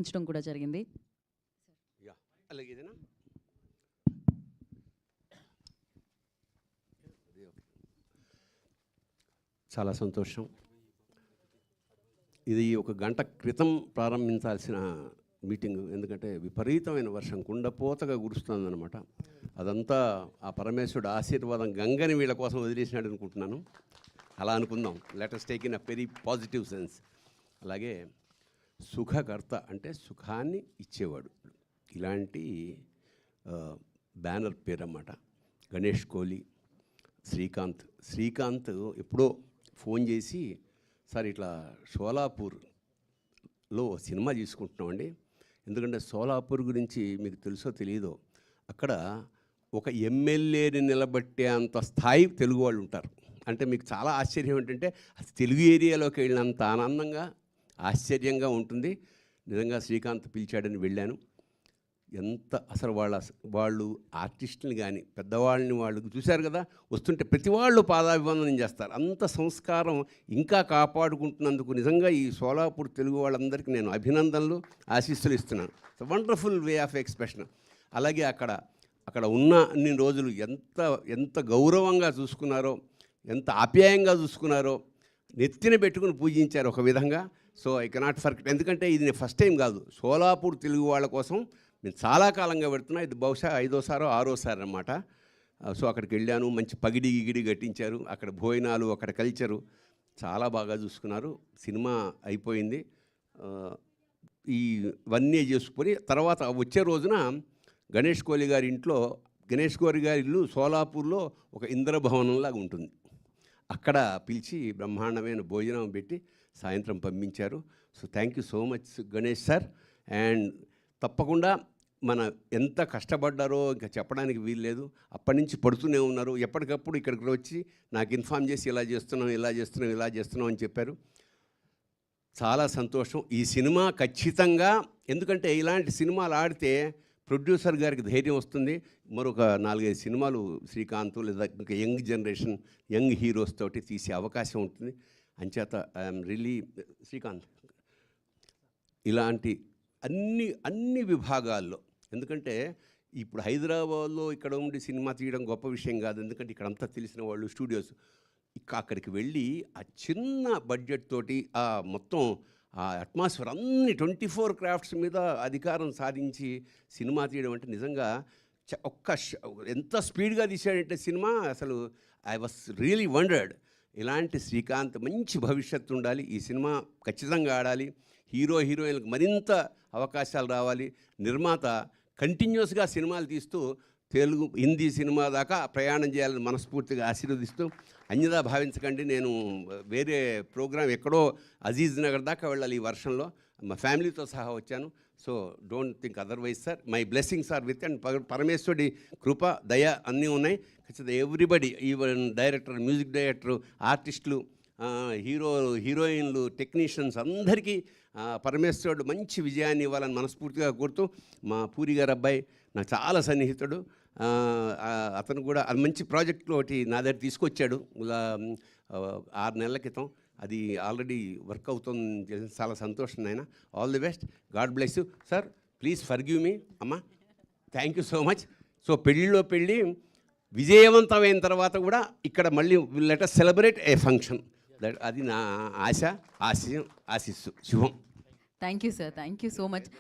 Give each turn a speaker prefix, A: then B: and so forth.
A: ఉంచడం కూడా జరిగింది.
B: చాలా సంతోషం. ఇది ఒక గంట క్రితం ప్రారంభించాల్సిన మీటింగు, ఎందుకంటే విపరీతమైన వర్షం కుండపోతగా కురుస్తుందన్నమాట. అదంతా ఆ పరమేశ్వరుడు ఆశీర్వాదం గంగని వీళ్ళ కోసం వదిలేసినాడు అనుకుంటున్నాను. అలా అనుకుందాం, let us take in a very positive sense. అలాగే సుఖకర్త అంటే సుఖాన్ని ఇచ్చేవాడు. ఇలాంటి బ్యానర్ పేరు అన్నమాట. గణేష్ కోహ్లీ, శ్రీకాంత్ ఎప్పుడో ఫోన్ చేసి, సార్ ఇట్లా షోలాపూర్లో సినిమా తీసుకుంటున్నామండి, ఎందుకంటే సోలాపూర్ గురించి మీకు తెలుసో తెలియదో, అక్కడ ఒక ఎమ్మెల్యేని నిలబెట్టే అంత స్థాయి తెలుగు వాళ్ళు ఉంటారు. అంటే మీకు చాలా ఆశ్చర్యం ఏంటంటే అది తెలుగు ఏరియాలోకి వెళ్ళినంత ఆనందంగా ఆశ్చర్యంగా ఉంటుంది. నిజంగా శ్రీకాంత్ పిలిచాడని వెళ్ళాను. ఎంత అసలు వాళ్ళు ఆర్టిస్టుని కానీ పెద్దవాళ్ళని వాళ్ళు చూశారు కదా, వస్తుంటే ప్రతి వాళ్ళు పాదాభివందనం చేస్తారు. అంత సంస్కారం ఇంకా కాపాడుకుంటున్నందుకు నిజంగా ఈ సోలాపూర్ తెలుగు వాళ్ళందరికీ నేను అభినందనలు, ఆశీస్సులు ఇస్తున్నాను. Wonderful way of expression. అలాగే అక్కడ ఉన్న అన్ని రోజులు ఎంత గౌరవంగా చూసుకున్నారో, ఎంత ఆప్యాయంగా చూసుకున్నారో, నెత్తిన పెట్టుకుని పూజించారు ఒక విధంగా. సో ఐ కెనాట్ ఫర్గెట్, ఎందుకంటే ఇది నేను ఫస్ట్ టైం కాదు, సోలాపూర్ తెలుగు వాళ్ళ కోసం నేను చాలా కాలంగా పెడుతున్నా. ఇది బహుశా 5వ 6వ అన్నమాట. సో అక్కడికి వెళ్ళాను, మంచి పగిడి గిగిడి కట్టించారు, అక్కడ భోజనాలు, అక్కడ కల్చరు చాలా బాగా చూసుకున్నారు. సినిమా అయిపోయింది, ఇవన్నీ చేసుకొని తర్వాత వచ్చే రోజున గణేష్ కోహ్లీ గారి ఇంట్లో, గణేష్ కోహ్లీ గారి ఇల్లు సోలాపూర్లో ఒక ఇంద్రభవనంలాగా ఉంటుంది, అక్కడ పిలిచి బ్రహ్మాండమైన భోజనం పెట్టి సాయంత్రం పంపించారు. So thank you so much Ganesh sir. And తప్పకుండా మన ఎంత కష్టపడ్డారో ఇంకా చెప్పడానికి వీల్లేదు. అప్పటి నుంచి పడుతూనే ఉన్నారు. ఎప్పటికప్పుడు ఇక్కడికి వచ్చి నాకు ఇన్ఫామ్ చేసి ఇలా చేస్తున్నాం అని చెప్పారు. చాలా సంతోషం. ఈ సినిమా ఖచ్చితంగా, ఎందుకంటే ఇలాంటి సినిమాలు ఆడితే ప్రొడ్యూసర్ గారికి ధైర్యం వస్తుంది. మరొక 4-5 సినిమాలు శ్రీకాంత్ లేదా ఇంకా యంగ్ జనరేషన్ యంగ్ హీరోస్ తోటి తీసే అవకాశం ఉంటుంది. అంచేత ఐఎమ్ రియలీ శ్రీకాంత్ ఇలాంటి అన్ని విభాగాల్లో, ఎందుకంటే ఇప్పుడు హైదరాబాద్లో ఇక్కడ ఉండి సినిమా తీయడం గొప్ప విషయం కాదు, ఎందుకంటే ఇక్కడ అంతా తెలిసిన వాళ్ళు స్టూడియోస్. అక్కడికి వెళ్ళి ఆ చిన్న బడ్జెట్ తోటి ఆ మొత్తం ఆ అట్మాస్ఫియర్ అన్ని 24 క్రాఫ్ట్స్ మీద అధికారం సాధించి సినిమా తీయడం అంటే నిజంగా ఎంత స్పీడ్గా తీసాడంటే సినిమా, అసలు ఐ వాస్ రియలీ వండర్డ్. ఇలాంటి శ్రీకాంత్ మంచి భవిష్యత్తు ఉండాలి, ఈ సినిమా ఖచ్చితంగా ఆడాలి, హీరోయిన్లకు మరింత అవకాశాలు రావాలి, నిర్మాత కంటిన్యూస్గా సినిమాలు తీస్తూ తెలుగు హిందీ సినిమా దాకా ప్రయాణం చేయాలని మనస్ఫూర్తిగా ఆశీర్వదిస్తూ, అన్యదా భావించకండి, నేను వేరే ప్రోగ్రాం ఎక్కడో అజీజ్ నగర్ దాకా వెళ్ళాలి ఈ వర్షంలో, మా ఫ్యామిలీతో సహా వచ్చాను. So don't think otherwise sir, my blessings are with, and పరమేశ్వరుడి కృప దయ అన్నీ ఉన్నాయి. ఖచ్చితంగా everybody, even director, music director, ఆర్టిస్టులు, హీరోయిన్లు, టెక్నీషియన్స్ అందరికీ పరమేశ్వరుడు మంచి విజయాన్ని ఇవ్వాలని మనస్ఫూర్తిగా కోరుతూ, మా పూరి గారు అబ్బాయి నాకు చాలా సన్నిహితుడు, అతను కూడా అది మంచి ప్రాజెక్టులో ఒకటి నా దగ్గర తీసుకొచ్చాడు 6 నెలల క్రితం. అది ఆల్రెడీ వర్క్ అవుతుంది, చాలా సంతోషం నాయన. All the best, God bless you sir. Please forgive me అమ్మా, thank you so much. So పెళ్ళిలో పెళ్ళి విజయవంతమైన తర్వాత కూడా ఇక్కడ మళ్ళీ let us celebrate a function. అది నా ఆశ, ఆశిస్సు. శుభం.
A: Thank you sir, thank you so much.